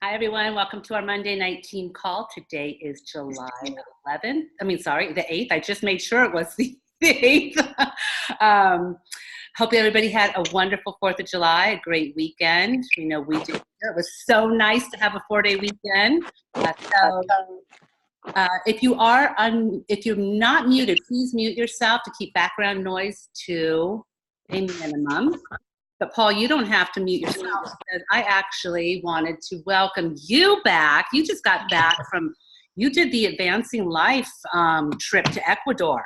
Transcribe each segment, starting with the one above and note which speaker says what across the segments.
Speaker 1: Hi, everyone. Welcome to our Monday night team call. Today is July 11th. The 8th. I just made sure it was the 8th. Hope everybody had a wonderful 4th of July, a great weekend. We know we did. It was so nice to have a 4-day weekend. If you're not muted, please mute yourself to keep background noise to a minimum. But Paul, you don't have to mute yourself because I actually wanted to welcome you back. You just got back you did the Advancing Life trip to Ecuador,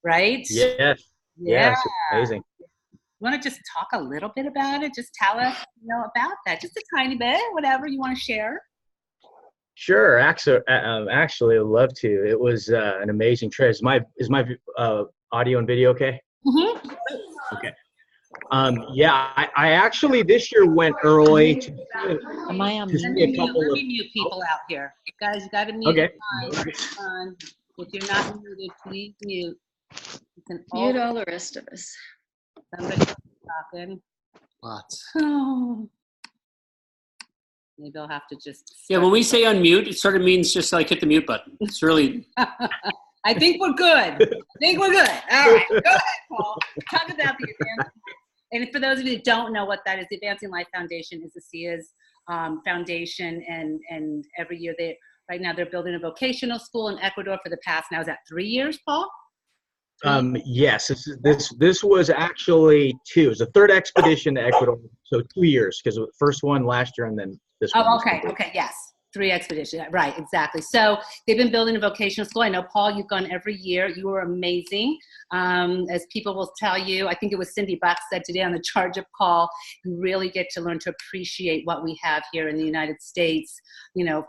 Speaker 1: right?
Speaker 2: Yes.
Speaker 1: Yeah.
Speaker 2: Yes, amazing.
Speaker 1: You want to just talk a little bit about it? Just tell us, about that. Just a tiny bit, whatever you want to share.
Speaker 2: Sure. Actually, I'd love to. It was an amazing trip. Is my audio and video okay?
Speaker 1: Mm-hmm.
Speaker 2: Okay. I actually this year went early to see a couple
Speaker 1: Let
Speaker 2: of.
Speaker 1: me mute people out here. Guys, you got to mute.
Speaker 2: Okay.
Speaker 1: If you're not muted, please mute. You can
Speaker 3: Mute all the rest of us.
Speaker 1: Somebody's talking.
Speaker 4: Lots.
Speaker 1: Oh. Maybe I'll have to just.
Speaker 4: Yeah, when we say unmute, it sort of means just like hit the mute button. It's really.
Speaker 1: I think we're good. All right, go ahead, Paul. Talk about the Advancing. And for those of you that don't know what that is, the Advancing Life Foundation is the SIA's foundation, and every year right now they're building a vocational school in Ecuador for the past, now is that 3 years, Paul?
Speaker 2: Yes, this was actually 2. It was the 3rd expedition to Ecuador, so 2 years because the first one last year and then this one.
Speaker 1: Oh, okay, yes. 3 expeditions, right, exactly. So they've been building a vocational school. I know, Paul, you've gone every year. You were amazing. As people will tell you, I think it was Cindy Buck said today on the Charge Up call, you really get to learn to appreciate what we have here in the United States,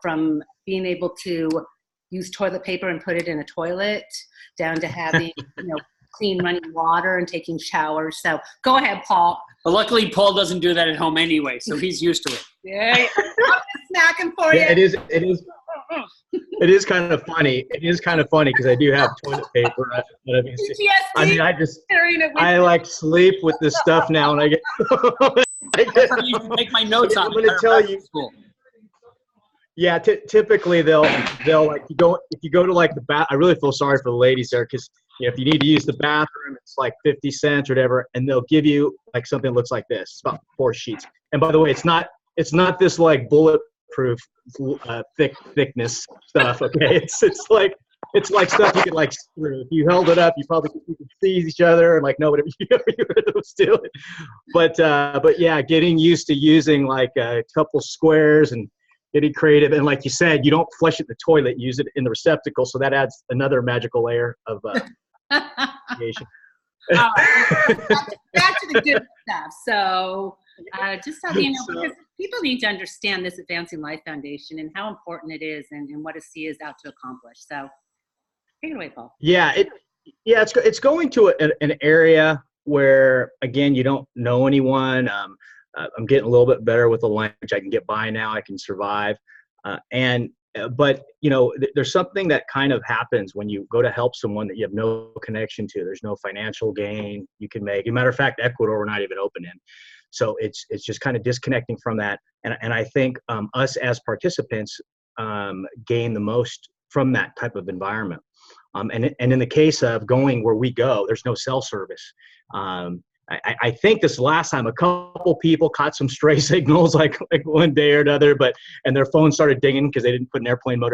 Speaker 1: from being able to use toilet paper and put it in a toilet down to having, clean running water and taking showers. So go ahead, Paul.
Speaker 4: But luckily, Paul doesn't do that at home anyway, so he's used to it.
Speaker 1: Yeah, I'm snacking for you.
Speaker 2: It is kind of funny. It is kind of funny because I do have toilet paper. I like sleep with this stuff now, and I get.
Speaker 4: Make my notes on.
Speaker 2: I'm going to tell you. Yeah, typically they'll like if you go to like the bath. I really feel sorry for the ladies there because if you need to use the bathroom, it's like 50 cents or whatever, and they'll give you like something that looks like this. It's about 4 sheets. And by the way, it's not this like bulletproof thickness stuff. Okay, it's like stuff you could like screw. If you held it up, you could see each other and like know whatever you was doing. But yeah, getting used to using like a couple squares and getting creative, and like you said, you don't flush it in the toilet, use it in the receptacle, so that adds another magical layer of creation.
Speaker 1: Back to the good stuff. So just so you know, because people need to understand this Advancing Life Foundation and how important it is and what a SIA is out to accomplish. So take it away, Paul.
Speaker 2: Yeah, it's going to an area where, again, you don't know anyone. I'm getting a little bit better with the language. I can get by now. I can survive. But there's something that kind of happens when you go to help someone that you have no connection to. There's no financial gain you can make. As a matter of fact, Ecuador, we're not even open in. So it's just kind of disconnecting from that. And I think us as participants gain the most from that type of environment. And in the case of going where we go, there's no cell service. I think this last time a couple people caught some stray signals like one day or another, and their phone started dinging because they didn't put in airplane mode,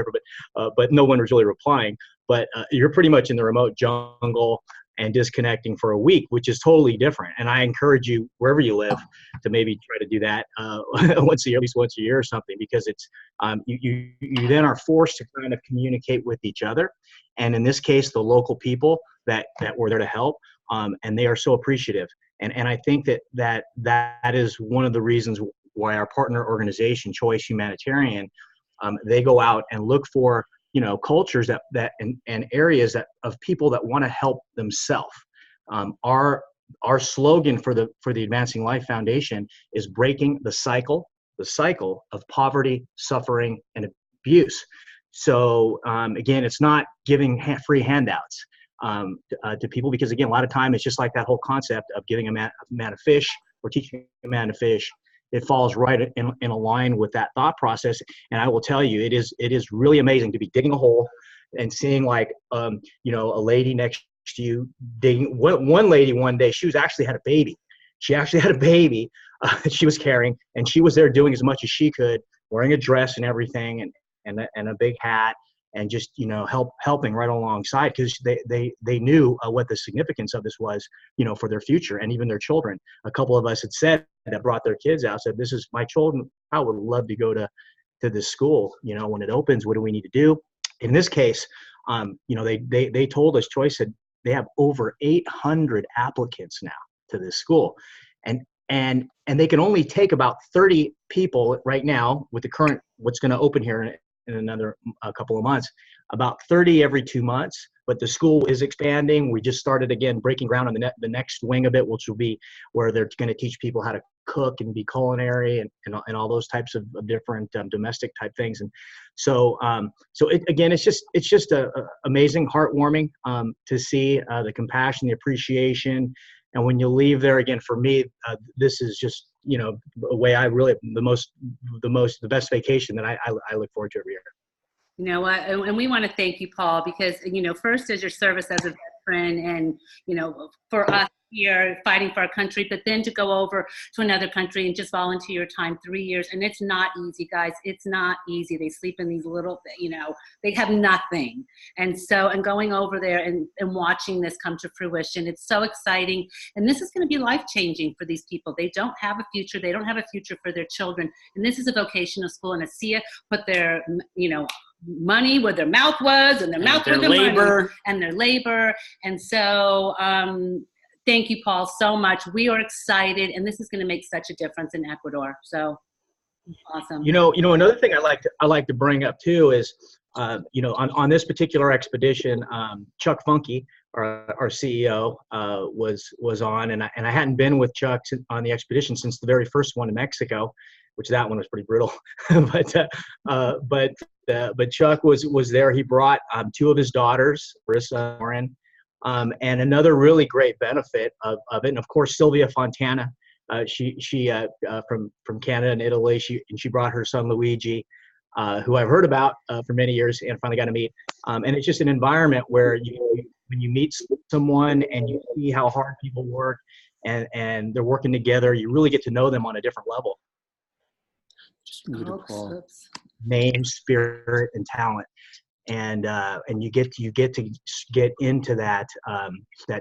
Speaker 2: but no one was really replying. But you're pretty much in the remote jungle and disconnecting for a week, which is totally different. And I encourage you, wherever you live, to maybe try to do that once a year, at least once a year or something, because it's you then are forced to kind of communicate with each other, and in this case, the local people that were there to help. And they are so appreciative. And I think that is one of the reasons why our partner organization, Choice Humanitarian, they go out and look for, cultures that and areas of people that want to help themselves. Our slogan for the Advancing Life Foundation is breaking the cycle of poverty, suffering, and abuse. So again, it's not giving free handouts. To people, because again, a lot of time it's just like that whole concept of giving a man a fish or teaching a man to fish, it falls right in a line with that thought process. And I will tell you, it is really amazing to be digging a hole and seeing like, a lady next to you digging. One lady one day, she actually had a baby. She actually had a baby she was carrying, and she was there doing as much as she could, wearing a dress and everything, and a big hat, and just helping right alongside, because they knew what the significance of this was, for their future and even their children. A couple of us had said that brought their kids out, said, "This is my children. I would love to go to this school. When it opens, what do we need to do?" In this case, they told us, Choice said they have over 800 applicants now to this school, and they can only take about 30 people right now with the current what's going to open here in another couple of months, about 30 every 2 months. But the school is expanding. We just started again breaking ground on the next wing of it, which will be where they're going to teach people how to cook and be culinary and all those types of different domestic type things. And so it's just amazing, heartwarming to see the compassion, the appreciation. And when you leave there, again, for me, this is just, a way I really, the best vacation that I look forward to every year.
Speaker 1: You know what? And we want to thank you, Paul, because, first as your service as a veteran and, for us here fighting for our country, but then to go over to another country and just volunteer your time 3 years. And it's not easy, guys. It's not easy. They sleep in these little, they have nothing. And going over there and watching this come to fruition, it's so exciting. And this is going to be life-changing for these people. They don't have a future. They don't have a future for their children. And this is a vocational school, and ASEA put their, money where their mouth was, and their mouth where their labor, money, and their labor. And so, thank you, Paul, so much. We are excited, and this is going to make such a difference in Ecuador. So awesome.
Speaker 2: Another thing I like to bring up too is, on this particular expedition, Chuck Funky, our CEO, was on, and I hadn't been with Chuck on the expedition since the very first one in Mexico, which that one was pretty brutal. But Chuck was there. He brought 2 of his daughters, Marissa and Lauren. And another really great benefit of it, and of course Sylvia Fontana, she from Canada and Italy, she brought her son Luigi, who I've heard about for many years and finally got to meet. And it's just an environment where when you meet someone and you see how hard people work and they're working together, you really get to know them on a different level. Name, spirit, and talent. And you get to get into that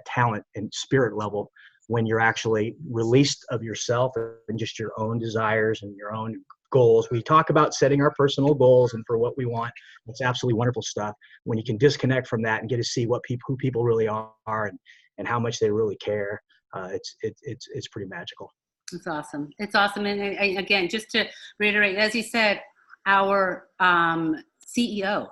Speaker 2: talent and spirit level when you're actually released of yourself and just your own desires and your own goals. We talk about setting our personal goals and for what we want. It's absolutely wonderful stuff. When you can disconnect from that and get to see who people really are and how much they really care, it's pretty magical.
Speaker 1: It's awesome. It's awesome. And again, just to reiterate, as you said, our CEO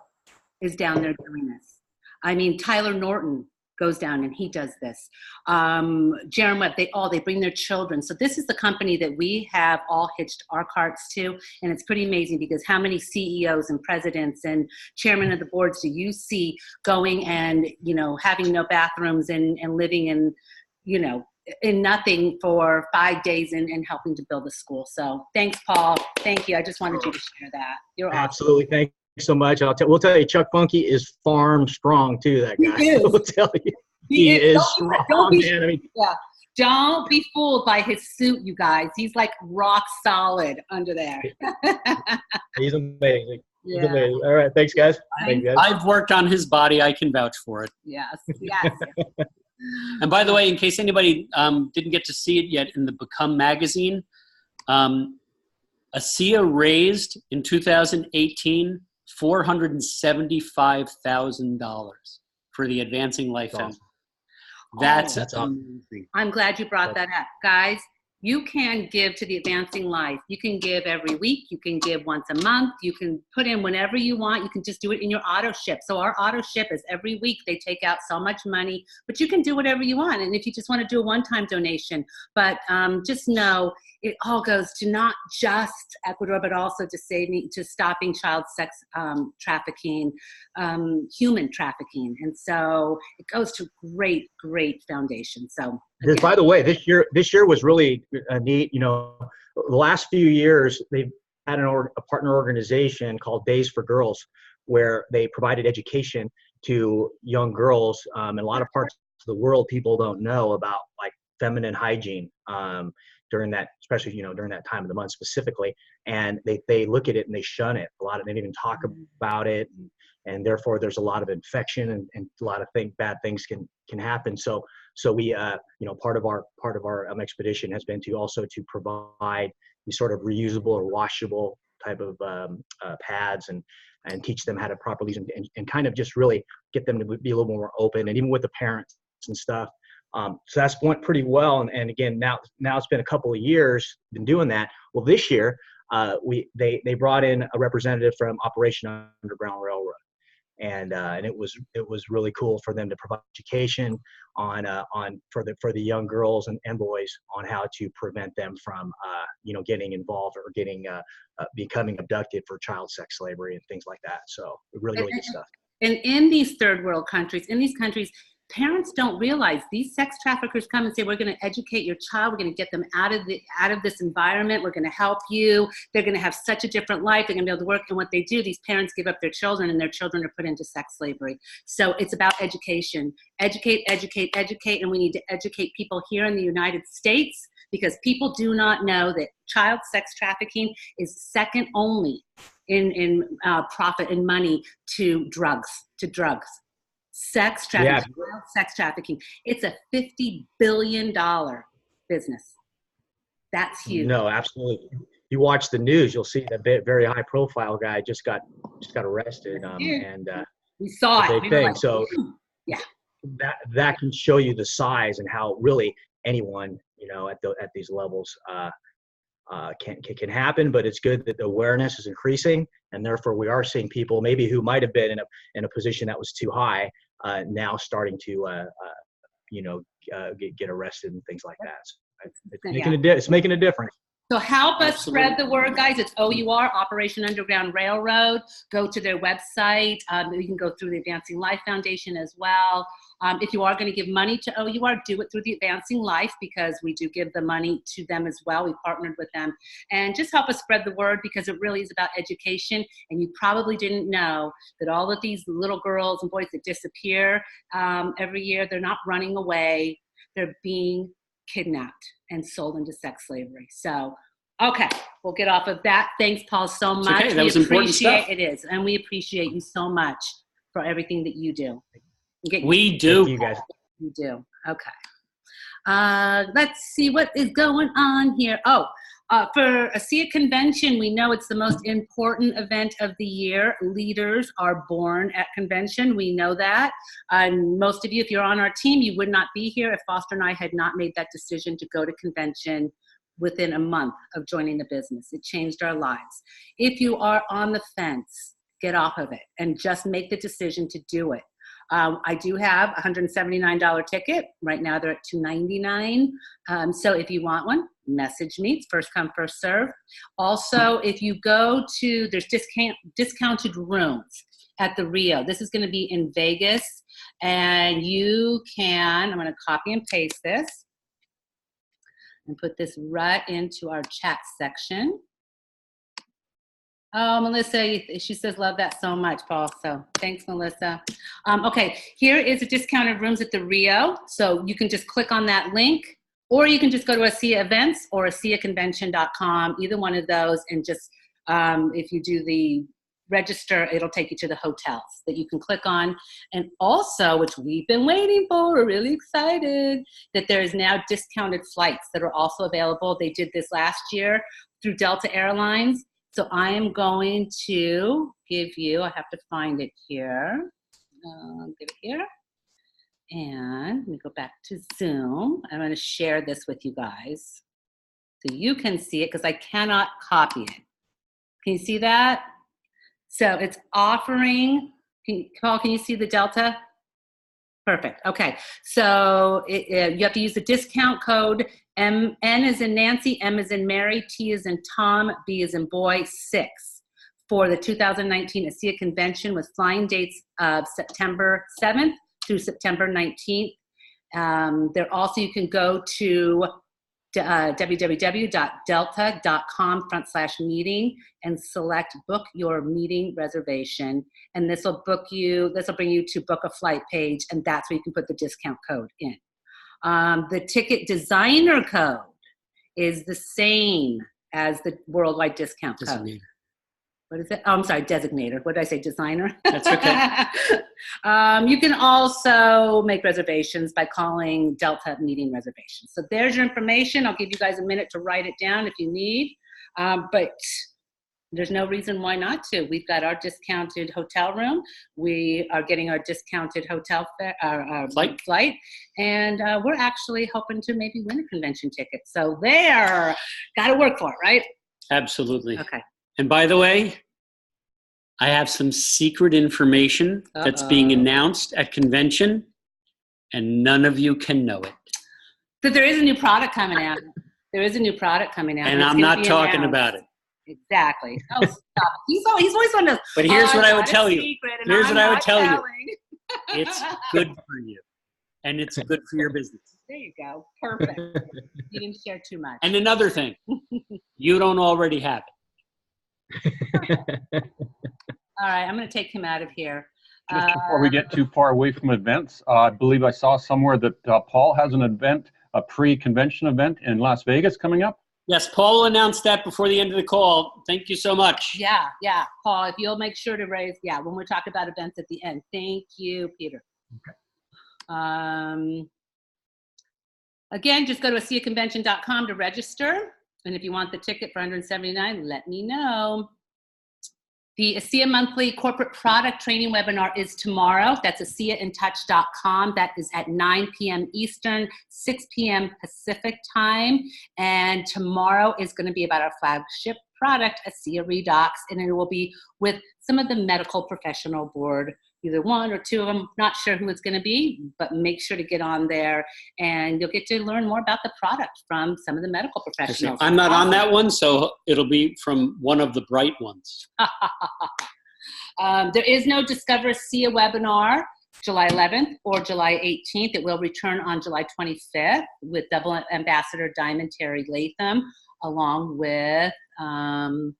Speaker 1: is down there doing this. I mean, Tyler Norton goes down and he does this. Jaron Webb, they bring their children. So this is the company that we have all hitched our carts to. And it's pretty amazing because how many CEOs and presidents and chairmen of the boards do you see going and, having no bathrooms and living in, in nothing for 5 days and helping to build a school. So thanks, Paul. Thank you. I just wanted you to share that. You're awesome.
Speaker 2: Absolutely. Thank you so much. We'll tell you, Chuck Funky is farm strong too, that guy.
Speaker 1: He is.
Speaker 2: We'll tell you. He is strong, man. I mean,
Speaker 1: yeah. Don't be fooled by his suit, you guys. He's like rock solid under there.
Speaker 2: He's amazing. Yeah. He's amazing. All right. Thanks, guys.
Speaker 4: I've worked on his body. I can vouch for it.
Speaker 1: Yes.
Speaker 4: And by the way, in case anybody didn't get to see it yet, in the Become magazine, ASEA raised in 2018 $475,000 for the Advancing Life Foundation. That's amazing.
Speaker 1: I'm glad you brought that up. Guys, you can give to the Advancing Life. You can give every week. You can give once a month. You can put in whenever you want. You can just do it in your auto ship. So our auto ship is every week they take out so much money, but you can do whatever you want. And if you just want to do a one-time donation, but just know it all goes to not just Ecuador, but also to stopping child sex trafficking, human trafficking. And so it goes to great, great foundation. So
Speaker 2: By the way, this year was really neat. You know, the last few years they've had a partner organization called Days for Girls, where they provided education to young girls. In a lot of parts of the world, people don't know about like feminine hygiene during that, especially during that time of the month specifically. And they look at it and they shun it. They didn't even talk about it, and therefore there's a lot of infection and a lot of bad things can happen. So we part of our expedition has been to provide these sort of reusable or washable type of pads and teach them how to properly use and kind of just really get them to be a little more open, and even with the parents and stuff. So that's went pretty well. And again, now it's been a couple of years been doing that. Well, this year they brought in a representative from Operation Underground Railroad, and it was really cool for them to provide education on for the young girls and boys on how to prevent them from getting involved or becoming abducted for child sex slavery and things like that. So really good stuff.
Speaker 1: And in these third world countries, parents don't realize these sex traffickers come and say, we're going to educate your child. We're going to get them out of this environment. We're going to help you. They're going to have such a different life. They're going to be able to work. And what they do, these parents give up their children, and their children are put into sex slavery. So it's about education. Educate. And we need to educate people here in the United States, because people do not know that child sex trafficking is second only in profit and money to drugs. Sex trafficking, child sex trafficking. It's a $50 billion business. That's huge.
Speaker 2: No, absolutely. You watch the news, you'll see that very high profile guy just got arrested. And
Speaker 1: we saw it.
Speaker 2: Big thing. So yeah, that can show you the size and how really anyone at these levels can happen. But it's good that the awareness is increasing, and therefore we are seeing people maybe who might have been in a position that was too high now starting to get arrested and things like that. So it's making a difference.
Speaker 1: So help us spread the word, guys. It's OUR, Operation Underground Railroad. Go to their website. You can go through the Advancing Life Foundation as well. If you are going to give money to OUR, do it through the Advancing Life, because we do give the money to them as well. We partnered with them. And just help us spread the word, because it really is about education. And you probably didn't know that all of these little girls and boys that disappear every year, they're not running away. They're being kidnapped and sold into sex slavery. So, okay, we'll get off of that. Thanks, Paul, so much.
Speaker 4: Okay, that was important stuff.
Speaker 1: It is, and we appreciate you so much for everything that you do.
Speaker 4: We do.
Speaker 2: Thank you guys.
Speaker 1: You do. Okay. Let's see what is going on here. For ASEA Convention, we know it's the most important event of the year. Leaders are born at convention. We know that. Most of you, if you're on our team, you would not be here if Foster and I had not made that decision to go to convention within a month of joining the business. It changed our lives. If you are on the fence, get off of it and just make the decision to do it. I do have a $179 ticket. Right now they're at $299. So if you want one, message me. It's first come, first serve. Also, if you go to, there's discounted rooms at the Rio. This is going to be in Vegas. And you can, I'm going to copy and paste this and put this right into our chat section. Oh, Melissa, she says, love that so much, Paul. So thanks, Melissa. Okay, here is the discounted rooms at the Rio. So you can just click on that link, or you can just go to ASEA Events or ASEAConvention.com, either one of those, and just, if you do the register, it'll take you to the hotels that you can click on. And also, which we've been waiting for, we're really excited, that there is now discounted flights that are also available. They did this last year through Delta Airlines. So I am going to give you, I have to find it here. Give it here. And let me go back to Zoom. I'm going to share this with you guys so you can see it, because I cannot copy it. Can you see that? So it's offering, Paul, can you see the Delta? Perfect. Okay. So you have to use the discount code N as in Nancy, M as in Mary, T as in Tom, B as in boy, 6 for the 2019 ASEA Convention, with flying dates of September 7th through September 19th. There also, you can go to www.delta.com/meeting and select book your meeting reservation. And this will bring you to book a flight page, and that's where you can put the discount code in. The ticket designer code is the same as the worldwide discount code.
Speaker 4: Designator.
Speaker 1: What is it? Oh, I'm sorry, designator. What did I say? Designer?
Speaker 4: That's okay.
Speaker 1: You can also make reservations by calling Delta Meeting Reservations. So there's your information. I'll give you guys a minute to write it down if you need. But there's no reason why not to. We've got our discounted hotel room. We are getting our discounted hotel flight. And we're actually hoping to maybe win a convention ticket. So there, got to work for it, right?
Speaker 4: Absolutely.
Speaker 1: Okay.
Speaker 4: And by the way, I have some secret information that's being announced at convention, and none of you can know it.
Speaker 1: But there is a new product coming out. And
Speaker 4: I'm not talking about it.
Speaker 1: Exactly. Oh, stop. He's always one of those.
Speaker 4: But here's what I would tell you. Here's what I would tell you. It's good for you. And it's good for your business.
Speaker 1: There you go. Perfect. You didn't share too much.
Speaker 4: And another thing, you don't already have it.
Speaker 1: All right, I'm going to take him out of here.
Speaker 3: Just before we get too far away from events, I believe I saw somewhere that Paul has an event, a pre-convention event in Las Vegas coming up.
Speaker 4: Yes, Paul will announce that before the end of the call. Thank you so much.
Speaker 1: Yeah. Paul, if you'll make sure to raise, when we talk about events at the end. Thank you, Peter. Okay. Again, just go to ASEAconvention.com to register. And if you want the ticket for $179, let me know. The ASEA Monthly Corporate Product Training Webinar is tomorrow. That's ASEAInTouch.com. That is at 9 p.m. Eastern, 6 p.m. Pacific time. And tomorrow is going to be about our flagship product, ASEA Redox, and it will be with some of the medical professional board, either one or two of them. Not sure who it's going to be, but make sure to get on there, and you'll get to learn more about the product from some of the medical professionals.
Speaker 4: I'm not on that one, so it'll be from one of the bright ones.
Speaker 1: There is no Discover ASEA webinar July 11th or July 18th. It will return on July 25th with Double Ambassador Diamond Terry Latham, along with Alan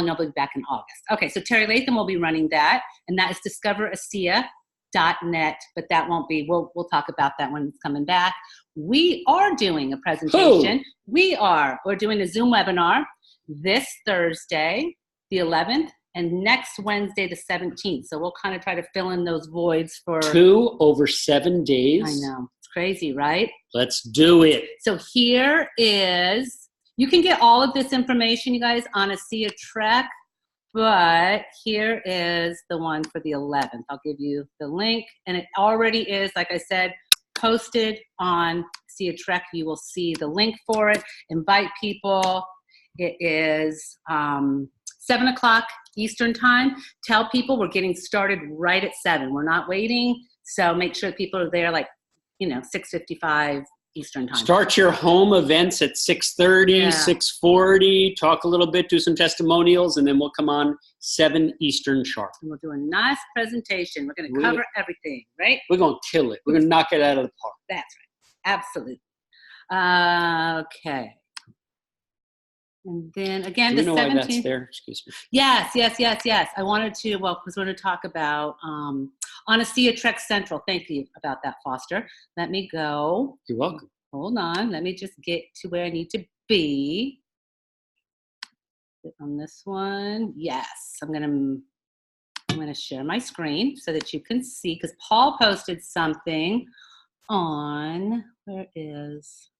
Speaker 1: Noble will be back in August. Okay, so Terry Latham will be running that, and that is discoverasea.net, but that won't be, we'll talk about that when it's coming back. We are doing a presentation. We're doing a Zoom webinar this Thursday, the 11th, and next Wednesday, the 17th. So we'll kind of try to fill in those voids for
Speaker 4: 2 over 7 days.
Speaker 1: I know, it's crazy, right?
Speaker 4: Let's do it.
Speaker 1: So here is, you can get all of this information, you guys, on ASEA Trek, but here is the one for the 11th. I'll give you the link, and it already is, like I said, posted on ASEA Trek. You will see the link for it. Invite people. It is 7 o'clock Eastern time. Tell people we're getting started right at 7. We're not waiting, so make sure people are there 6:55 Eastern time.
Speaker 4: Start your home events at 6:30, 6:40, talk a little bit, do some testimonials, and then we'll come on 7 Eastern sharp.
Speaker 1: And we'll do a nice presentation. We're going to cover everything, right?
Speaker 4: We're going to kill it. We're going to knock it out of the park.
Speaker 1: That's right. Absolutely. Okay. And then again, the 17th.
Speaker 4: Why that's there? Excuse me.
Speaker 1: Yes. I wanted to, because we're going to talk about on ASEA Trek Central. Thank you about that, Foster. Let me go.
Speaker 4: You're welcome.
Speaker 1: Hold on. Let me just get to where I need to be. On this one. Yes. I'm going to share my screen so that you can see, because Paul posted something on, there it is.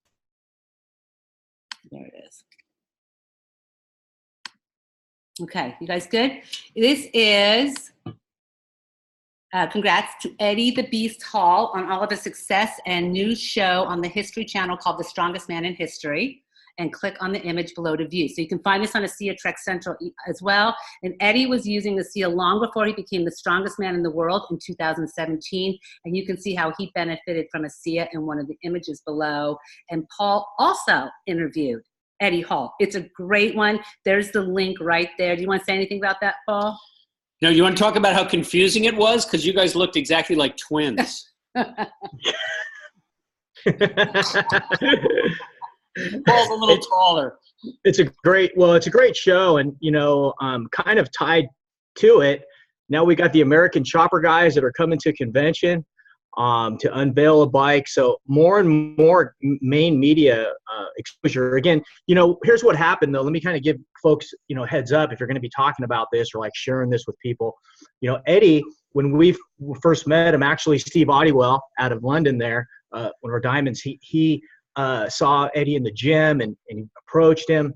Speaker 1: Okay, you guys good? This is, congrats to Eddie the Beast Hall on all of his success and new show on the History Channel called The Strongest Man in History. And click on the image below to view. So you can find this on ASEA Trek Central as well. And Eddie was using ASEA long before he became the strongest man in the world in 2017. And you can see how he benefited from ASEA in one of the images below. And Paul also interviewed Eddie Hall. It's a great one. There's the link right there. Do you want to say anything about that, Paul?
Speaker 4: No, you want to talk about how confusing it was? Because you guys looked exactly like twins. Paul's a little taller.
Speaker 2: It's a great show, and kind of tied to it. Now we got the American Chopper guys that are coming to convention to unveil a bike. So more and more main media exposure. Again, here's what happened though. Let me kind of give folks, heads up if you're going to be talking about this or like sharing this with people. Eddie, when we first met him, actually Steve Oddywell out of London there, one of our diamonds, he saw Eddie in the gym and he approached him.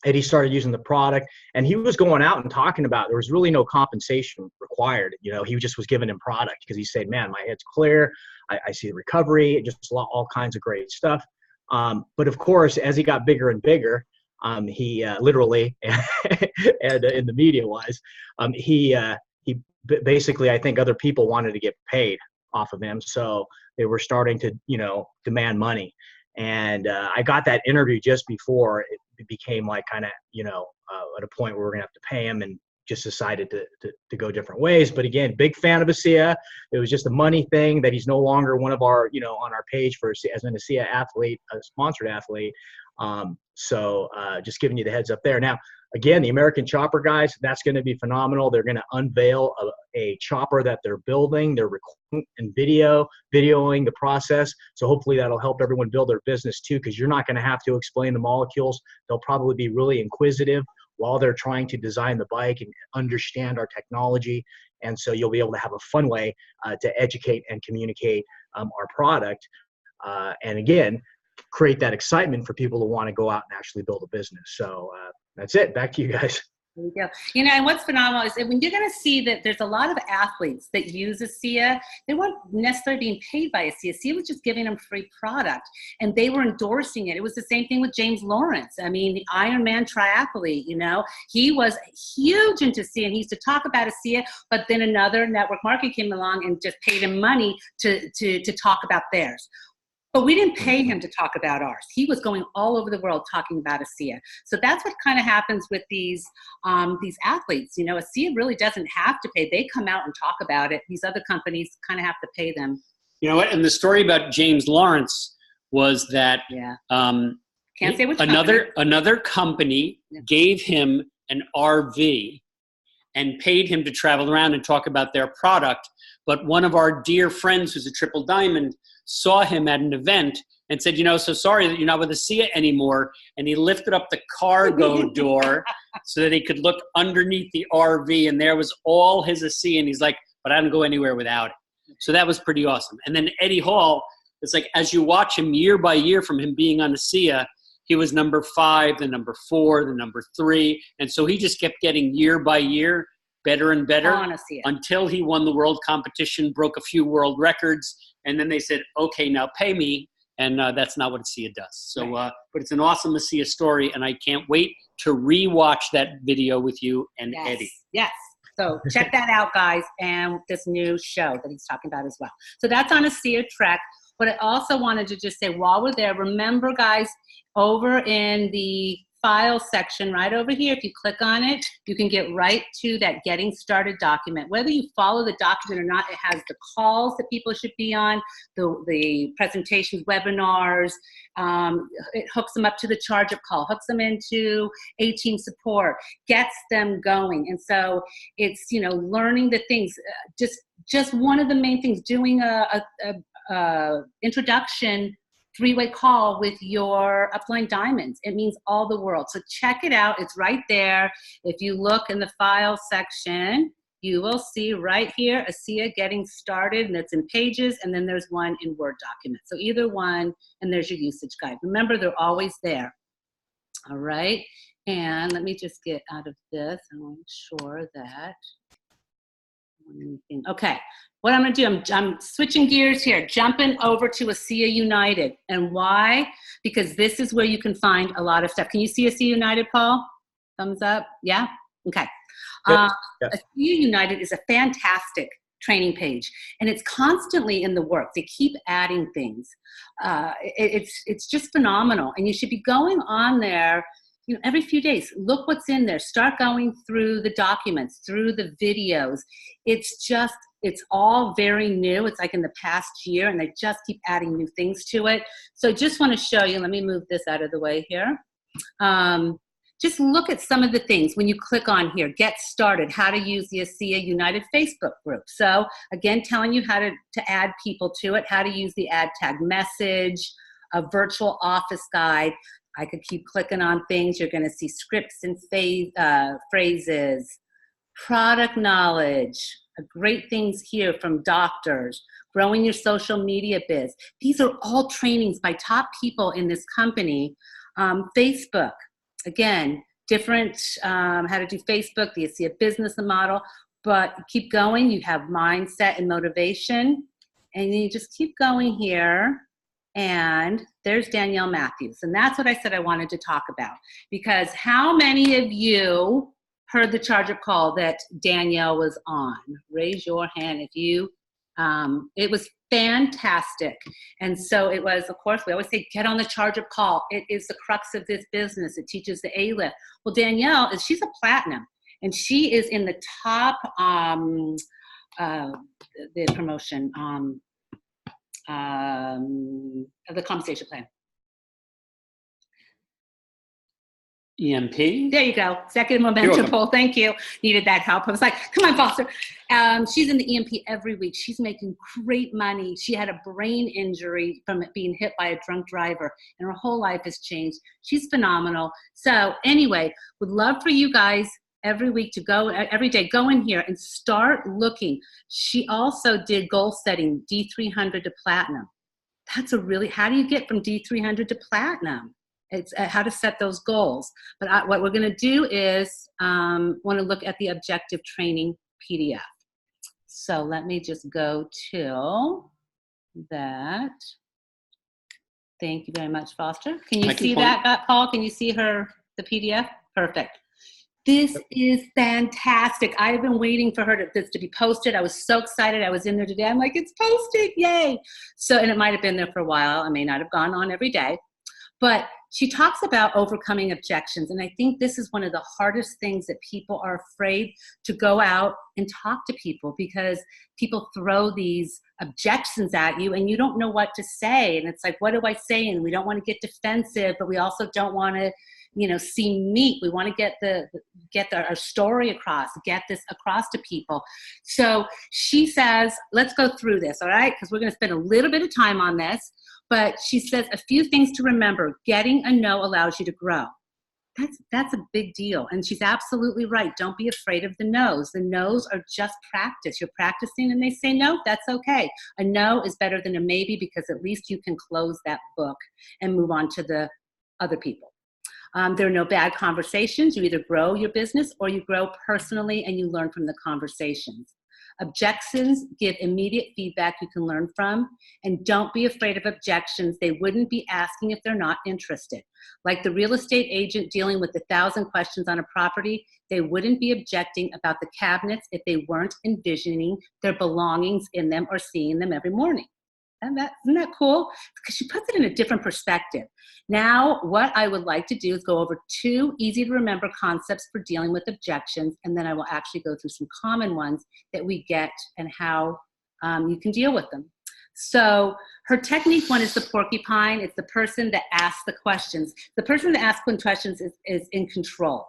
Speaker 2: Eddie started using the product, and he was going out and talking about there was really no compensation required. He just was giving him product because he said, man, my head's clear. I see the recovery, just all kinds of great stuff. But of course, as he got bigger and bigger, he literally and in the media wise, he basically, I think other people wanted to get paid off of him. So they were starting to, demand money. And I got that interview just before it became like kind of, at a point where we're going to have to pay him, and just decided to go different ways. But again, big fan of ASEA. It was just a money thing that he's no longer one of our, on our page as an ASEA athlete, a sponsored athlete. So just giving you the heads up there. Now, again, the American Chopper guys, that's going to be phenomenal. They're going to unveil a chopper that they're building. They're recording and videoing the process. So hopefully that'll help everyone build their business too, because you're not going to have to explain the molecules. They'll probably be really inquisitive while they're trying to design the bike and understand our technology. And so you'll be able to have a fun way to educate and communicate our product. And again, create that excitement for people to want to go out and actually build a business. So that's it. Back to you guys.
Speaker 1: There you go. And what's phenomenal is that when you're going to see that there's a lot of athletes that use ASEA, they weren't necessarily being paid by ASEA. ASEA was just giving them free product, and they were endorsing it. It was the same thing with James Lawrence. I mean, the Ironman triathlete, he was huge into ASEA, and he used to talk about ASEA, but then another network marketing came along and just paid him money to talk about theirs. But we didn't pay him to talk about ours. He was going all over the world talking about ASEA. So that's what kind of happens with these athletes. ASEA really doesn't have to pay. They come out and talk about it. These other companies kind of have to pay them.
Speaker 4: You know what? And the story about James Lawrence was that
Speaker 1: Can't say which
Speaker 4: another company gave him an RV and paid him to travel around and talk about their product. But one of our dear friends who's a triple diamond saw him at an event and said, so sorry that you're not with ASEA anymore. And he lifted up the cargo door so that he could look underneath the RV, and there was all his ASEA. And he's like, but I don't go anywhere without it. So that was pretty awesome. And then Eddie Hall, it's like, as you watch him year by year from him being on ASEA, he was number 5, then number 4, then number 3. And so he just kept getting year by year better and better until he won the world competition, broke a few world records. And then they said, okay, now pay me. And that's not what ASEA does. So, but it's an awesome ASEA story. And I can't wait to rewatch that video with you and Eddie.
Speaker 1: Yes. So check that out, guys. And this new show that he's talking about as well. So that's on ASEA Trek. But I also wanted to just say, while we're there, remember, guys, over in the file section right over here, if you click on it, you can get right to that getting started document. Whether you follow the document or not, it has the calls that people should be on, the presentations, webinars. It hooks them up to the charge up call, hooks them into A-team support, gets them going. And so it's, learning the things, just one of the main things, doing a introduction 3-way call with your upline diamonds. It means all the world. So check it out. It's right there. If you look in the file section, you will see right here, ASEA getting started, and it's in Pages, and then there's one in Word document. So either one, and there's your usage guide. Remember, they're always there. All right. And let me just get out of this and make sure that. Okay. What I'm going to do, I'm switching gears here, jumping over to ASEA United. And why? Because this is where you can find a lot of stuff. Can you see ASEA United, Paul? Thumbs up? Yeah? Okay. ASEA United is a fantastic training page, and it's constantly in the works. They keep adding things. It's just phenomenal, and you should be going on there every few days. Look what's in there. Start going through the documents, through the videos. It's just It's all very new. It's like in the past year, and they just keep adding new things to it. So I just want to show you. Let me move this out of the way here. Just look at some of the things when you click on here. Get started. How to use the ASEA United Facebook group. So again, telling you how to add people to it. How to use the ad tag message. A virtual office guide. I could keep clicking on things. You're going to see scripts and phrases. Product knowledge. Great things here from doctors. Growing your social media biz. These are all trainings by top people in this company. Facebook. Again, different, how to do Facebook, the ASEA business model, but keep going. You have mindset and motivation, and you just keep going here. And there's Danielle Matthews. And that's what I said I wanted to talk about, because how many of you heard the charge-up call that Danielle was on? Raise your hand if you, it was fantastic. And so it was, of course, we always say, get on the charge-up call. It is the crux of this business. It teaches the A-lift. Well, Danielle, she's a platinum, and she is in the top, the promotion of the compensation plan.
Speaker 4: EMP?
Speaker 1: There you go. Second momentum poll. Thank you. Needed that help. I was like, come on, Foster. She's in the EMP every week. She's making great money. She had a brain injury from being hit by a drunk driver, and her whole life has changed. She's phenomenal. So anyway, would love for you guys every week to go, every day, go in here and start looking. She also did goal setting, D300 to platinum. That's a really, how do you get from D300 to platinum? It's how to set those goals. But what we're going to do is want to look at the objective training PDF. So let me just go to that. Thank you very much, Foster. Can you see that, Paul? Can you see the PDF? Perfect. This is fantastic. I've been waiting for this to be posted. I was so excited. I was in there today. I'm like, it's posted, yay. So, and it might have been there for a while. I may not have gone on every day. But she talks about overcoming objections. And I think this is one of the hardest things, that people are afraid to go out and talk to people, because people throw these objections at you and you don't know what to say. And it's like, what do I say? And we don't want to get defensive, but we also don't want to, seem meek. We want to get our story across, get this across to people. So she says, let's go through this, all right? Because we're going to spend a little bit of time on this. But she says a few things to remember. Getting a no allows you to grow. That's a big deal. And she's absolutely right. Don't be afraid of the no's. The no's are just practice. You're practicing and they say no, that's okay. A no is better than a maybe, because at least you can close that book and move on to the other people. There are no bad conversations. You either grow your business or you grow personally and you learn from the conversations. Objections give immediate feedback you can learn from, and don't be afraid of objections. They wouldn't be asking if they're not interested. Like the real estate agent dealing with 1,000 questions on a property, they wouldn't be objecting about the cabinets if they weren't envisioning their belongings in them or seeing them every morning. And isn't that cool? Because she puts it in a different perspective. Now, what I would like to do is go over 2 easy to remember concepts for dealing with objections, and then I will actually go through some common ones that we get and how you can deal with them. So her technique one is the porcupine. It's the person that asks the questions. The person that asks questions is in control.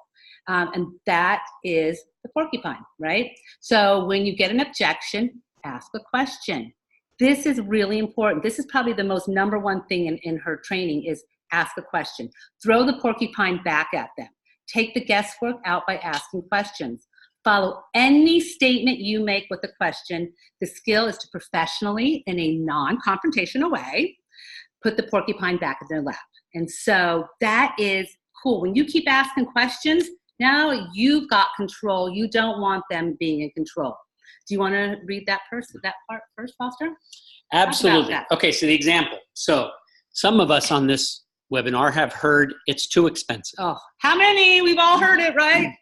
Speaker 1: And that is the porcupine, right? So when you get an objection, ask a question. This is really important. This is probably the most number one thing in her training is ask a question. Throw the porcupine back at them. Take the guesswork out by asking questions. Follow any statement you make with a question. The skill is to professionally, in a non-confrontational way, put the porcupine back in their lap. And so that is cool. When you keep asking questions, now you've got control. You don't want them being in control. Do you want to read that part first, Foster?
Speaker 4: Absolutely. Okay, so the example. So some of us on this webinar have heard it's too expensive.
Speaker 1: Oh, how many? We've all heard it, right?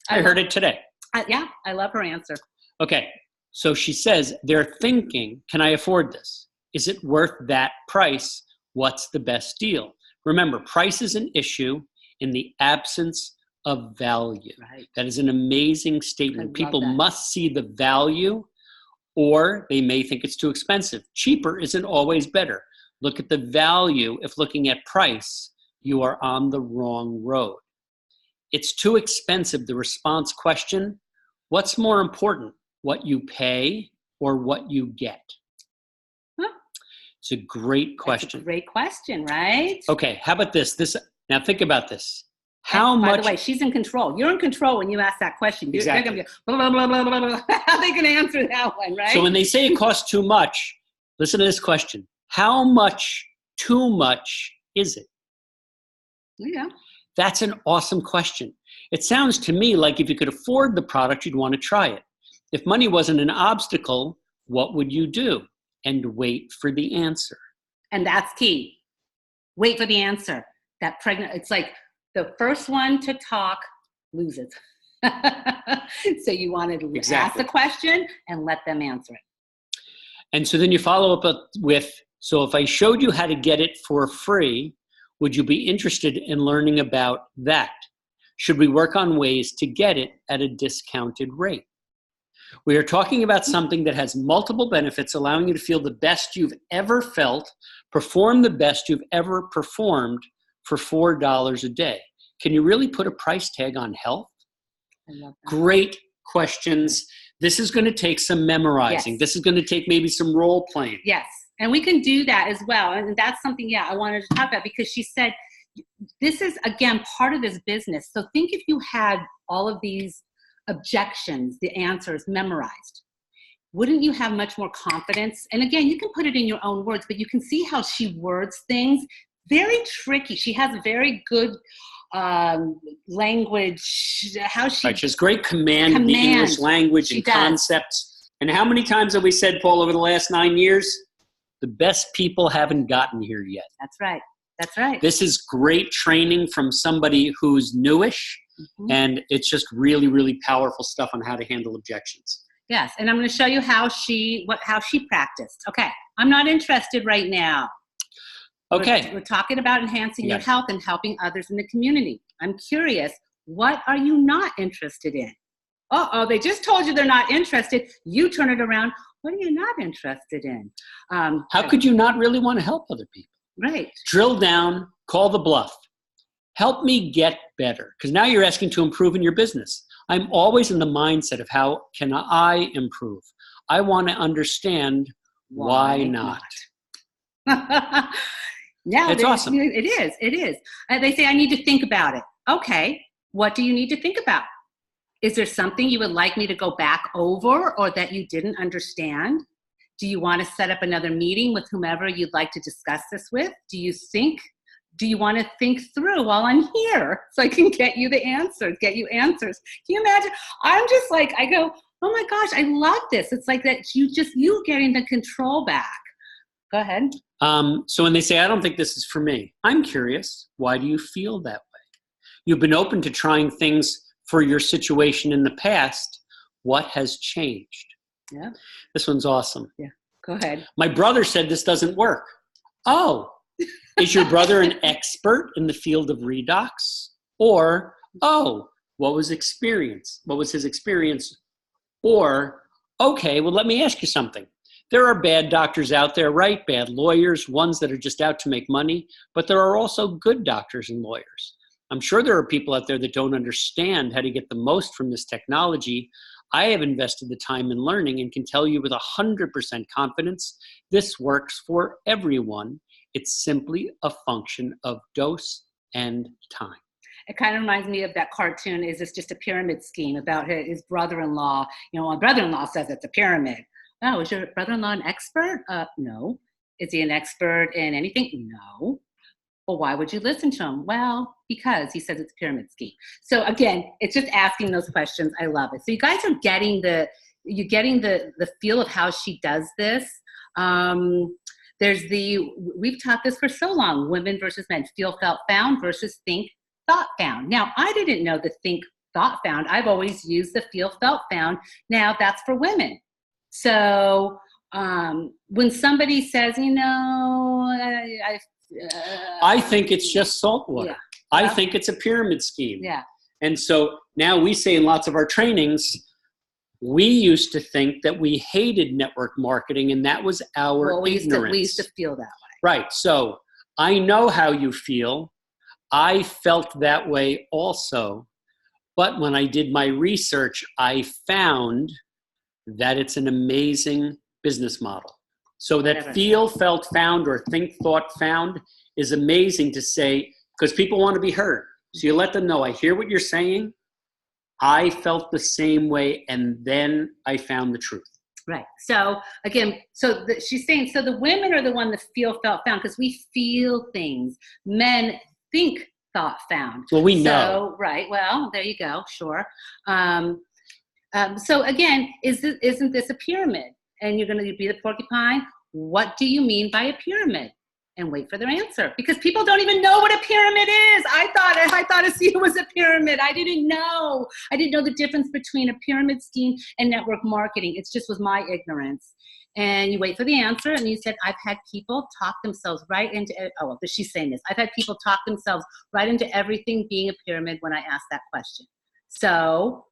Speaker 4: I heard it today.
Speaker 1: Yeah, I love her answer.
Speaker 4: Okay, so she says they're thinking, can I afford this? Is it worth that price? What's the best deal? Remember, price is an issue in the absence of value.
Speaker 1: Right.
Speaker 4: That is an amazing statement. People must see the value Or they may think it's too expensive. Cheaper isn't always better. Look at the value. If looking at price, you are on the wrong road. It's too expensive. The response question, what's more important, what you pay or what you get?
Speaker 1: Huh?
Speaker 4: It's a great question.
Speaker 1: That's a great question, right?
Speaker 4: Okay, how about this? Now think about this. How much?
Speaker 1: By the way, she's in control. You're in control when you ask that question.
Speaker 4: Exactly.
Speaker 1: They're going to be blah, blah, blah, blah, blah. How are they going to answer that one, right?
Speaker 4: So when they say it costs too much, listen to this question. How much too much is it?
Speaker 1: Yeah.
Speaker 4: That's an awesome question. It sounds to me like if you could afford the product, you'd want to try it. If money wasn't an obstacle, what would you do? And wait for the answer.
Speaker 1: And that's key. Wait for the answer. It's like the first one to talk loses. So you wanted to ask the question and let them answer it.
Speaker 4: And so then you follow up with, so if I showed you how to get it for free, would you be interested in learning about that? Should we work on ways to get it at a discounted rate? We are talking about something that has multiple benefits, allowing you to feel the best you've ever felt, perform the best you've ever performed for $4 a day. Can you really put a price tag on health?
Speaker 1: I love that.
Speaker 4: Great questions. This is going to take some memorizing.
Speaker 1: Yes.
Speaker 4: This is going to take maybe some role playing.
Speaker 1: Yes. And we can do that as well. And that's something, I wanted to talk about, because she said, this is, again, part of this business. So think if you had all of these objections, the answers memorized, wouldn't you have much more confidence? And again, you can put it in your own words, but you can see how she words things. Very tricky. She has a very good language. How she That's right. That's right.
Speaker 4: This is great training from somebody who's newish, and it's just really, really powerful stuff on how to handle objections.
Speaker 1: Yes, and I'm going to show you how she practiced. Okay, I'm not interested right now.
Speaker 4: Okay.
Speaker 1: We're talking about enhancing your health and helping others in the community. I'm curious, what are you not interested in? Uh-oh, they just told you they're not interested. You turn it around. What are you not interested in?
Speaker 4: How could you not really want to help other people?
Speaker 1: Right.
Speaker 4: Drill down, call the bluff. Help me get better. Because now you're asking to improve in your business. I'm always in the mindset of how can I improve? I want to understand why not.
Speaker 1: Yeah,
Speaker 4: it's awesome.
Speaker 1: It is. It is. They say, I need to think about it. Okay. What do you need to think about? Is there something you would like me to go back over or that you didn't understand? Do you want to set up another meeting with whomever you'd like to discuss this with? Do you want to think through while I'm here so I can get you the answers, get you answers? Can you imagine? I'm just like, I go, oh my gosh, I love this. It's like that you getting the control back. Go ahead.
Speaker 4: So when they say, I don't think this is for me, I'm curious, why do you feel that way? You've been open to trying things for your situation in the past. What has changed?
Speaker 1: Yeah.
Speaker 4: This one's awesome.
Speaker 1: Yeah. Go ahead.
Speaker 4: My brother said this doesn't work. Oh, is your brother an expert in the field of redox? Or, oh, what was his experience? Or, okay, well, let me ask you something. There are bad doctors out there, right? Bad lawyers, ones that are just out to make money, but there are also good doctors and lawyers. I'm sure there are people out there that don't understand how to get the most from this technology. I have invested the time in learning and can tell you with 100% confidence, this works for everyone. It's simply a function of dose and time.
Speaker 1: It kind of reminds me of that cartoon, Is This Just a Pyramid Scheme, about his brother-in-law. My brother-in-law says it's a pyramid. Oh, is your brother-in-law an expert? No. Is he an expert in anything? No. Well, why would you listen to him? Well, because he says it's a pyramid scheme. So again, it's just asking those questions. I love it. So you guys are getting the feel of how she does this. We've taught this for so long, women versus men, feel, felt, found versus think, thought, found. Now, I didn't know the think, thought, found. I've always used the feel, felt, found. Now that's for women. So when somebody says,
Speaker 4: I think it's just salt water.
Speaker 1: Yeah.
Speaker 4: I think it's a pyramid scheme.
Speaker 1: Yeah.
Speaker 4: And so now we say in lots of our trainings, We used to think that we hated network marketing, and that was our ignorance.
Speaker 1: We used to feel that way.
Speaker 4: Right. So I know how you feel. I felt that way also. But when I did my research, I found that it's an amazing business model. So that feel, felt, found, or think, thought, found is amazing to say, because people want to be heard. So you let them know, I hear what you're saying. I felt the same way, and then I found the truth.
Speaker 1: Right. So again, she's saying, so the women are the one that feel, felt, found, because we feel things. Men think, thought, found.
Speaker 4: Well, we know.
Speaker 1: So, right. Well, there you go. Sure. So again, isn't this a pyramid? And you're going to be the porcupine. What do you mean by a pyramid? And wait for their answer, because people don't even know what a pyramid is. I thought a scheme was a pyramid. I didn't know the difference between a pyramid scheme and network marketing. It just was my ignorance. And you wait for the answer, and you said, I've had people talk themselves right into, she's saying this. I've had people talk themselves right into everything being a pyramid when I asked that question. So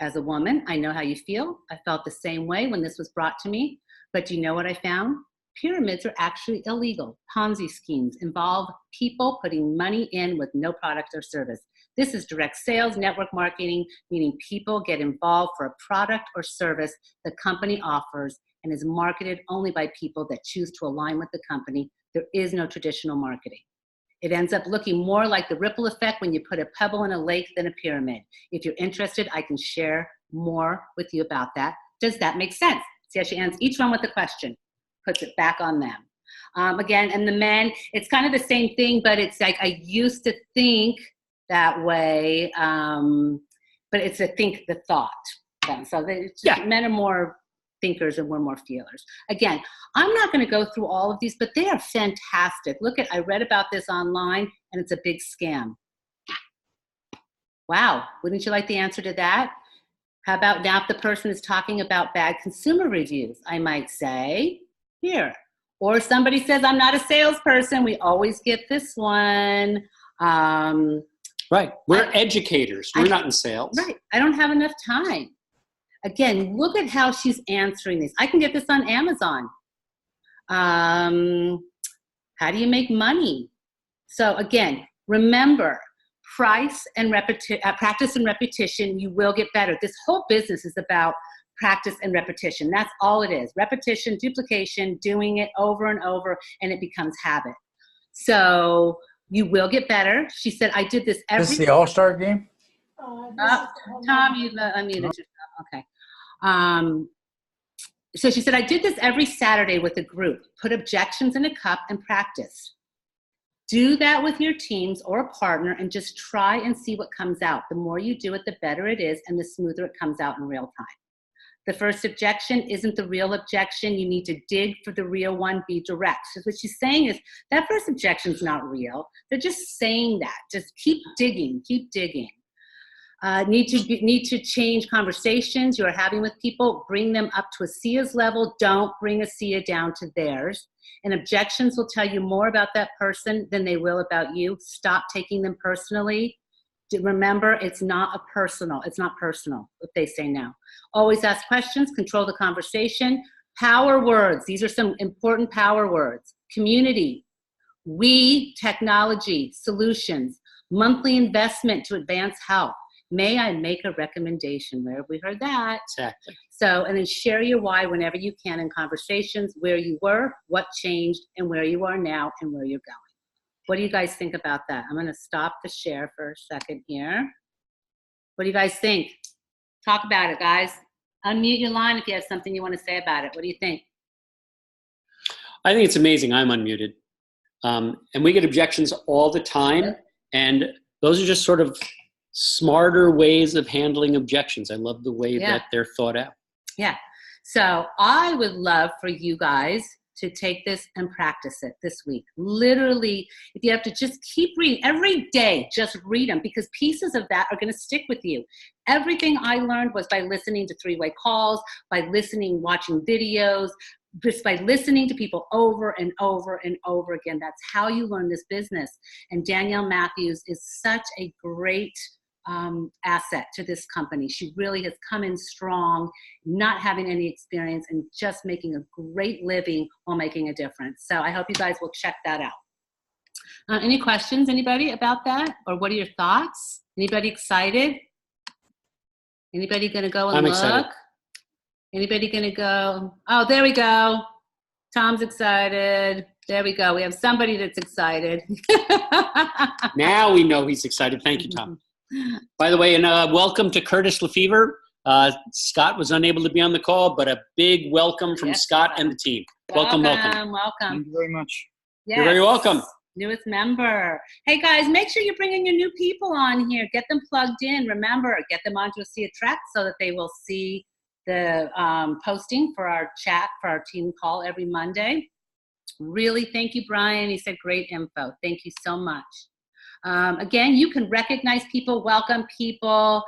Speaker 1: as a woman, I know how you feel. I felt the same way when this was brought to me. But do you know what I found? Pyramids are actually illegal. Ponzi schemes involve people putting money in with no product or service. This is direct sales, network marketing, meaning people get involved for a product or service the company offers and is marketed only by people that choose to align with the company. There is no traditional marketing. It ends up looking more like the ripple effect when you put a pebble in a lake than a pyramid. If you're interested, I can share more with you about that. Does that make sense? See how she ends each one with a question. Puts it back on them. Again, and the men, it's kind of the same thing, but it's like I used to think that way, but it's the thought. So men are more thinkers and we're more feelers. Again, I'm not going to go through all of these, but they are fantastic. I read about this online, and it's a big scam. Wow, wouldn't you like the answer to that? How about now if the person is talking about bad consumer reviews? I might say, here. Or somebody says, I'm not a salesperson. We always get this one.
Speaker 4: Right. We're educators. We're not in sales.
Speaker 1: Right. I don't have enough time. Again, look at how she's answering these. I can get this on Amazon. How do you make money? So again, remember, practice and repetition, you will get better. This whole business is about practice and repetition. That's all it is. Repetition, duplication, doing it over and over, and it becomes habit. So you will get better. She said, I did this every—
Speaker 5: This is the All-Star game?
Speaker 1: Tom, you unmuted yourself. Okay. So she said, I did this every Saturday with a group. Put objections in a cup and practice. Do that with your teams or a partner and just try and see what comes out. The more you do it, the better it is, and the smoother it comes out in real time. The first objection isn't the real objection. You need to dig for the real one, be direct. So what she's saying is that first objection is not real. They're just saying that. Just keep digging, keep digging. Need to change conversations you're having with people. Bring them up to a Sia's level. Don't bring a Sia down to theirs. And objections will tell you more about that person than they will about you. Stop taking them personally. Remember, it's not personal if they say no. Always ask questions, control the conversation. Power words, these are some important power words. Community, we, technology, solutions, monthly investment to advance health. May I make a recommendation? Where have we heard that?
Speaker 4: Exactly.
Speaker 1: So, and then share your why whenever you can in conversations, where you were, what changed, and where you are now, and where you're going. What do you guys think about that? I'm going to stop the share for a second here. What do you guys think? Talk about it, guys. Unmute your line if you have something you want to say about it. What do you think?
Speaker 4: I think it's amazing. I'm unmuted. And we get objections all the time. And those are just sort of smarter ways of handling objections. I love the way that they're thought out.
Speaker 1: Yeah. So I would love for you guys to take this and practice it this week. Literally, if you have to just keep reading every day, just read them, because pieces of that are going to stick with you. Everything I learned was by listening to three-way calls, by listening, watching videos, just by listening to people over and over and over again. That's how you learn this business. And Danielle Matthews is such a great asset to this company. She really has come in strong, not having any experience, and just making a great living while making a difference. So I hope you guys will check that out. Any questions, anybody, about that? Or what are your thoughts? Anybody excited? Anybody going to go and
Speaker 4: I'm
Speaker 1: look?
Speaker 4: excited.
Speaker 1: Anybody going to go? Oh, there we go. Tom's excited. There we go. We have somebody that's excited.
Speaker 4: Now we know he's excited. Thank you, Tom. By the way, and welcome to Curtis Lefevre. Scott was unable to be on the call, but a big welcome from Scott and the team. Welcome.
Speaker 5: Thank you very much.
Speaker 1: Yes.
Speaker 4: You're very welcome.
Speaker 1: Newest member. Hey guys, make sure you bring in your new people on here. Get them plugged in. Remember, get them onto a See a Track so that they will see the posting for our chat, for our team call every Monday. Really, thank you, Brian. He said great info. Thank you so much. Again, you can recognize people, welcome people.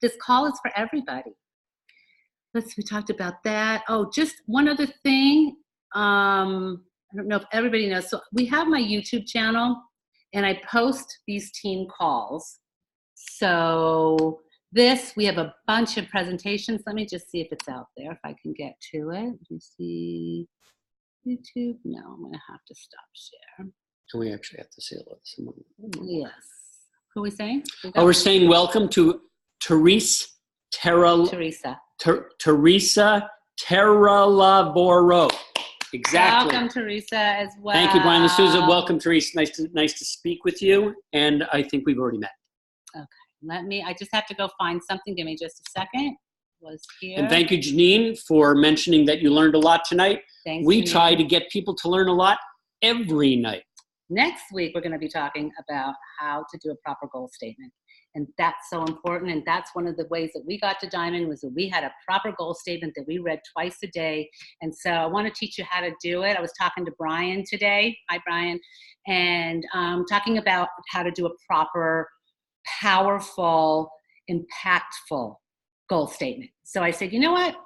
Speaker 1: This call is for everybody. We talked about that. Oh, just one other thing. I don't know if everybody knows. So we have my YouTube channel, and I post these team calls. So we have a bunch of presentations. Let me just see if it's out there, if I can get to it. Let me see. YouTube? No, I'm going to have to stop share.
Speaker 4: So we actually have to say hello to someone.
Speaker 1: Yes. Who are we saying?
Speaker 4: We're saying welcome to Teresa Terralavoro. Exactly.
Speaker 1: Welcome, Teresa, as well.
Speaker 4: Thank you, Brian and Susan. Welcome, Teresa. Nice to speak with you. And I think we've already met.
Speaker 1: Okay. I just have to go find something. Give me just a second. Was here.
Speaker 4: And thank you, Janine, for mentioning that you learned a lot tonight.
Speaker 1: Thanks,
Speaker 4: we
Speaker 1: Janine.
Speaker 4: try to get people to learn a lot every night.
Speaker 1: Next week, we're going to be talking about how to do a proper goal statement. And that's so important. And that's one of the ways that we got to Diamond, was that we had a proper goal statement that we read twice a day. And so I want to teach you how to do it. I was talking to Brian today. Hi, Brian. And talking about how to do a proper, powerful, impactful goal statement. So I said, you know what?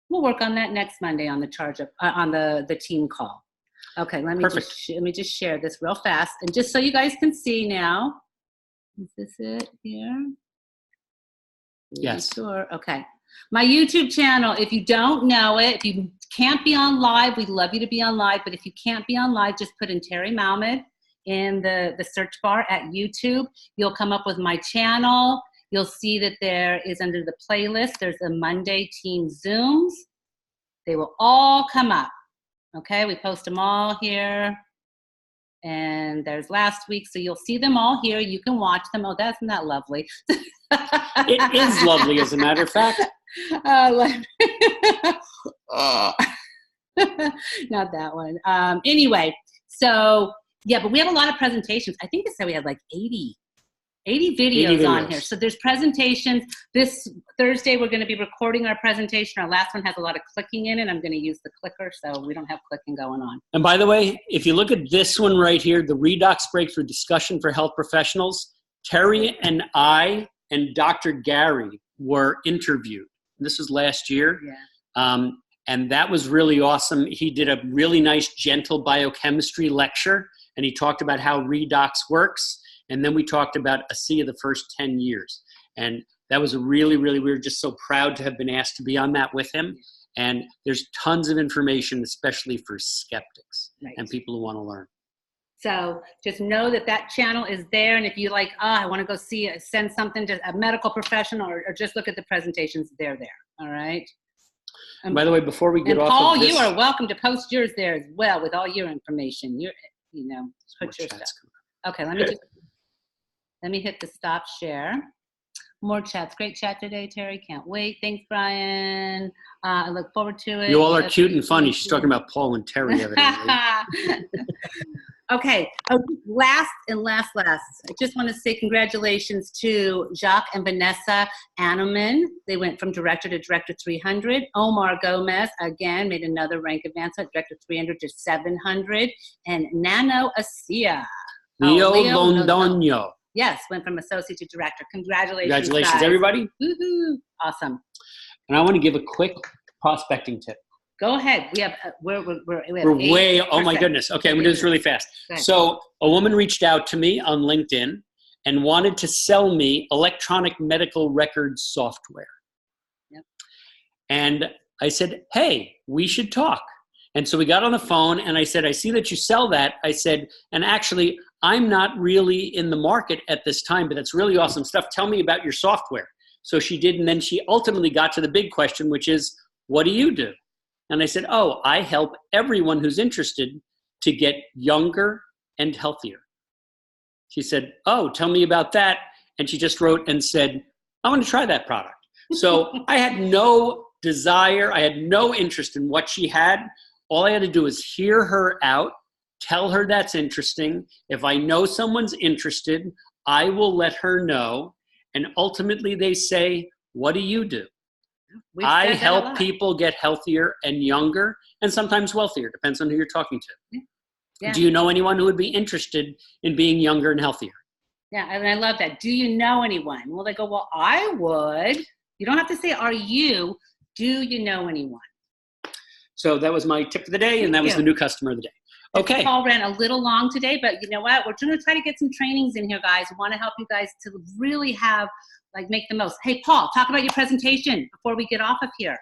Speaker 1: We'll work on that next Monday on the on the team call. Okay, let me just share this real fast, and just so you guys can see now. Is this it here?
Speaker 4: Yes.
Speaker 1: Sure. Okay. My YouTube channel, if you don't know it, if you can't be on live, we'd love you to be on live, but if you can't be on live, just put in Terry Malmed in the search bar at YouTube. You'll come up with my channel. You'll see that there is, under the playlist, there's a Monday Team Zooms. They will all come up. Okay, we post them all here. And there's last week, so you'll see them all here. You can watch them. Oh, isn't that lovely?
Speaker 4: It is lovely, as a matter of fact.
Speaker 1: Not that one. Anyway, so yeah, but we have a lot of presentations. I think they said we had like 80 videos on here. So there's presentations. This Thursday, we're going to be recording our presentation. Our last one has a lot of clicking in it. I'm going to use the clicker, so we don't have clicking going on.
Speaker 4: And by the way, if you look at this one right here, the Redox Breakthrough Discussion for Health Professionals, Terry and I and Dr. Gary were interviewed. This was last year.
Speaker 1: Yeah.
Speaker 4: And that was really awesome. He did a really nice, gentle biochemistry lecture, and he talked about how redox works. And then we talked about ASEA the first 10 years. And that was we were just so proud to have been asked to be on that with him. And there's tons of information, especially for skeptics and people who want to learn.
Speaker 1: So just know that channel is there. And if you like, I want to go send something to a medical professional or just look at the presentations, they're there. All right.
Speaker 4: By the way, before we get off
Speaker 1: Paul,
Speaker 4: of this,
Speaker 1: you are welcome to post yours there as well with all your information. Put your stuff. Okay, let me hit the stop share. More chats. Great chat today, Terry. Can't wait. Thanks, Brian. I look forward to it.
Speaker 4: You all are cute and funny. She's talking about Paul and Terry, evidently.
Speaker 1: Okay. Last. I just want to say congratulations to Jacques and Vanessa Anneman. They went from Director to Director 300. Omar Gomez, again, made another rank advancement, Director 300 to 700. And Nano Asia.
Speaker 4: Leo Londoño.
Speaker 1: Yes, went from associate to director. Congratulations,
Speaker 4: Congratulations,
Speaker 1: guys.
Speaker 4: everybody.
Speaker 1: Woohoo. Awesome.
Speaker 4: And I want to give a quick prospecting tip.
Speaker 1: Go ahead. We have
Speaker 4: We're way, oh my goodness. Okay, I'm going to do this really fast. So a woman reached out to me on LinkedIn, and wanted to sell me electronic medical records software.
Speaker 1: Yep.
Speaker 4: And I said, hey, we should talk. And so we got on the phone and I said, I see that you sell that. I said, and actually, I'm not really in the market at this time, but that's really awesome stuff. Tell me about your software. So she did, and then she ultimately got to the big question, which is, what do you do? And I said, oh, I help everyone who's interested to get younger and healthier. She said, oh, tell me about that. And she just wrote and said, I want to try that product. So I had no desire. I had no interest in what she had. All I had to do was hear her out, tell her that's interesting. If I know someone's interested, I will let her know. And ultimately they say, what do you do? I help people get healthier and younger and sometimes wealthier. Depends on who you're talking to.
Speaker 1: Yeah.
Speaker 4: Do you know anyone who would be interested in being younger and healthier?
Speaker 1: Yeah, and I love that. Do you know anyone? Well, they go, well, I would. You don't have to say, are you? Do you know anyone?
Speaker 4: So that was my tip of the day, and that was the new customer of the day. Okay.
Speaker 1: This call ran a little long today, but you know what? We're going to try to get some trainings in here, guys. We want to help you guys to really have, make the most. Hey, Paul, talk about your presentation before we get off of here.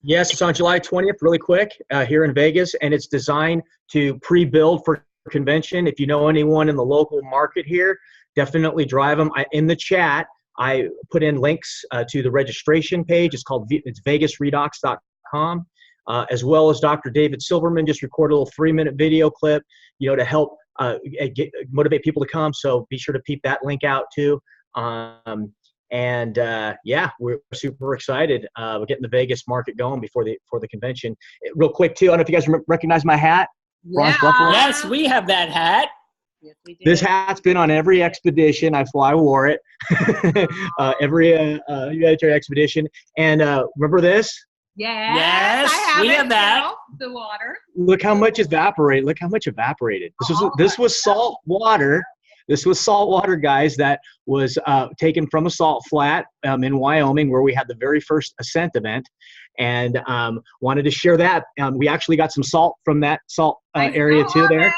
Speaker 2: Yes, it's on July 20th, really quick, here in Vegas, and it's designed to pre-build for convention. If you know anyone in the local market here, definitely drive them. In the chat, I put in links to the registration page. It's vegasredox.com. As well as Dr. David Silverman just recorded a little 3-minute video clip, to help motivate people to come. So be sure to peep that link out too. Yeah, we're super excited. We're getting the Vegas market going before the convention. Real quick too, I don't know if you guys recognize my hat.
Speaker 1: Yeah.
Speaker 4: Yes, we have that hat.
Speaker 1: Yes, we do.
Speaker 2: This hat's been on every expedition. I wore it. Every humanitarian expedition. And remember this?
Speaker 1: Yes, I have
Speaker 4: we have that.
Speaker 1: The water.
Speaker 2: Look how much evaporated. Look how much evaporated. This was salt water. This was salt water, guys, that was taken from a salt flat in Wyoming, where we had the very first ascent event, and wanted to share that. We actually got some salt from that salt area too there.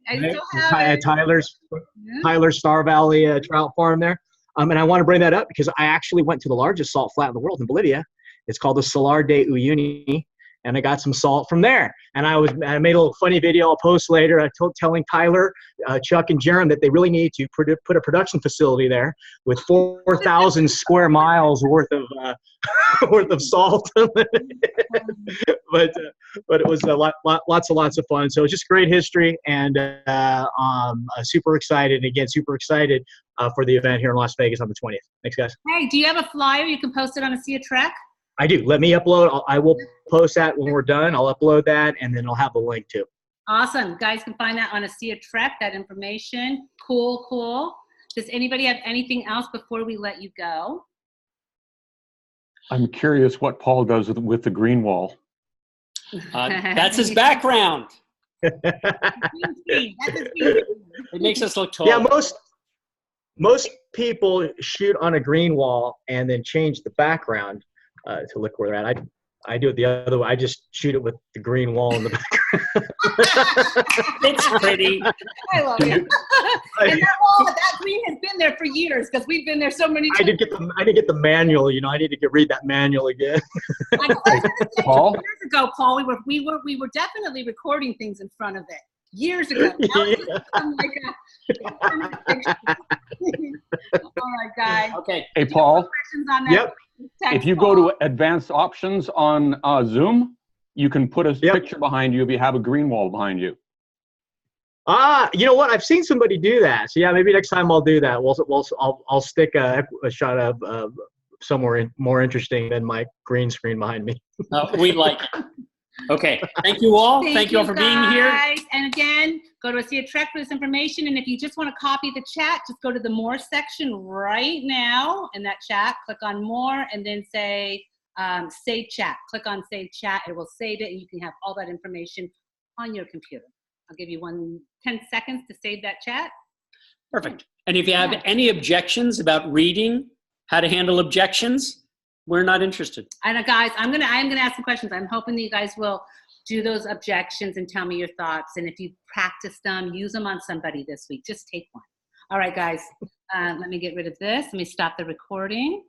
Speaker 1: I still have it.
Speaker 2: Tyler's Star Valley trout farm there. And I want to bring that up because I actually went to the largest salt flat in the world in Bolivia. It's called the Salar de Uyuni, and I got some salt from there. And I made a little funny video I'll post later telling Tyler, Chuck, and Jerem that they really need to put a production facility there with 4,000 square miles worth of salt. But it was lots of fun. So it's just great history, and super excited. Again, super excited for the event here in Las Vegas on the 20th. Thanks, guys.
Speaker 1: Hey, do you have a flyer you can post it on a Sea of Trek?
Speaker 2: I do. Let me upload. I will post that when we're done. I'll upload that, and then I'll have the link too.
Speaker 1: Awesome. You guys can find that on a Sea of Trek, that information. Cool. Does anybody have anything else before we let you go?
Speaker 3: I'm curious what Paul does with the green wall.
Speaker 4: That's his background. It makes us look tall.
Speaker 2: Yeah, most people shoot on a green wall and then change the background to look where they're at. I do it the other way. I just shoot it with the green wall in the background.
Speaker 4: It's pretty.
Speaker 1: I love it. And that green has been there for years because we've been there so many times.
Speaker 2: I didn't get the manual. I need to read that manual again.
Speaker 3: Paul?
Speaker 1: Years ago, Paul, we were definitely recording things in front of it. Years ago. Now it's become like all right, guys.
Speaker 4: Okay.
Speaker 3: Hey, Paul.
Speaker 1: Questions on that?
Speaker 2: Yep.
Speaker 3: If you go to advanced options on Zoom, you can put a picture behind you if you have a green wall behind you.
Speaker 2: You know what? I've seen somebody do that. So yeah, maybe next time I'll do that. I'll stick a shot of somewhere more interesting than my green screen behind me.
Speaker 4: We like it. Okay. Thank you all. Thank you all for being here.
Speaker 1: And again, go to a Sea of Trek for this information. And if you just want to copy the chat, just go to the More section right now in that chat. Click on More and then say Save Chat. Click on Save Chat. It will save it, and you can have all that information on your computer. I'll give you 10 seconds to save that chat.
Speaker 4: Perfect. And if you have any objections about reading, how to handle objections, we're not interested.
Speaker 1: And guys, I'm gonna ask some questions. I'm hoping that you guys will do those objections and tell me your thoughts. And if you practice them, use them on somebody this week. Just take one. All right, guys. Let me get rid of this. Let me stop the recording.